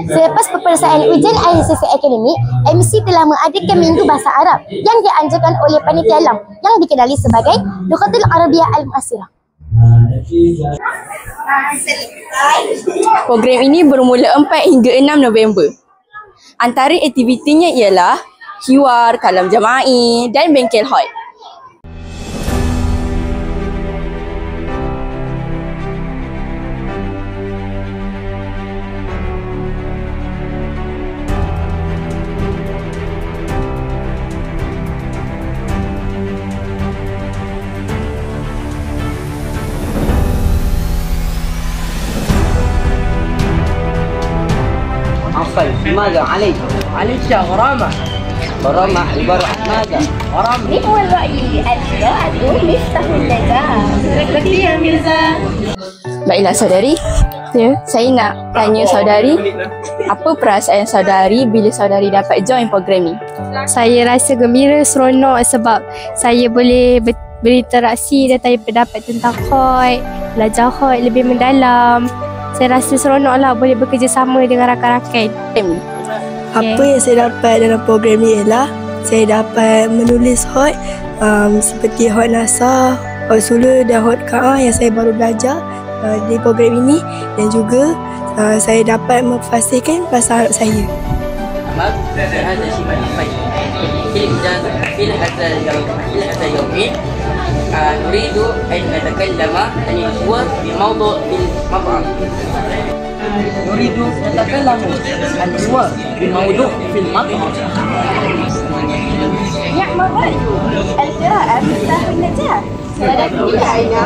Selepas peperiksaan ujian akhir sesi akademik, MC telah mengadakan Minggu Bahasa Arab yang dianjurkan oleh Panitia Alam yang dikenali sebagai Lughatul Arabiyyah Al-Mu'asirah. Program ini bermula 4 hingga 6 November. Antara aktivitinya ialah hiwar, kalam jama'i dan bengkel hot. ماذا عليك؟ عليك غرامة. غرامة عبارة عن ماذا؟ غرامة. Ini هو الرأي القراءة مفتاح النجاح. Terima Mirza. Baiklah saudari, saya nak tanya saudari, apa perasaan saudari bila saudari dapat join program ni? Saya rasa gembira, seronok sebab saya boleh berinteraksi dan tanya pendapat tentang khot, belajar khot lebih mendalam. Saya rasa seronok lah boleh bekerjasama dengan rakan-rakan. Apa yang saya dapat dalam program ni ialah saya dapat menulis khot seperti khot nasah, khot sula dan khot ka'ah yang saya baru belajar di program ini, dan juga saya dapat memfasihkan bahasa Arab saya. هذا شيء طيب. في هذا يومين نريد أن نتكلم عن الصور بموضوع المطعم. نريد نتكلم عن الصور بموضوع في المطعم. نعم الرأي القراءة مفتاح النجاح. ولكن بداية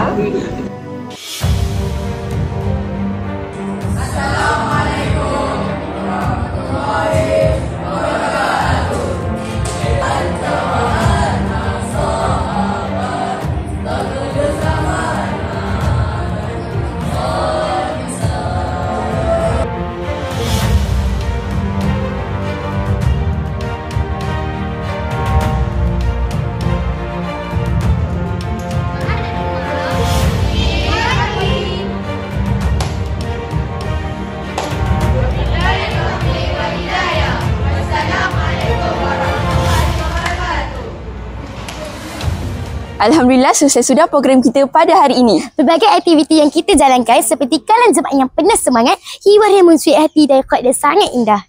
Alhamdulillah, sukses sudah program kita pada hari ini. Berbagai aktiviti yang kita jalankan seperti kalam jemaah yang penuh semangat, hiwar yang mencuit hati dan khot yang sangat indah.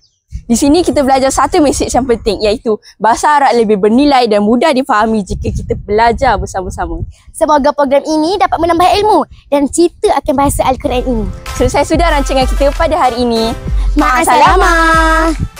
Di sini kita belajar satu mesej yang penting, iaitu bahasa Arab lebih bernilai dan mudah difahami jika kita belajar bersama-sama. Semoga program ini dapat menambah ilmu dan cinta akan bahasa Al-Quran ini. Selesai sudah rancangan kita pada hari ini. Ma'assalamah.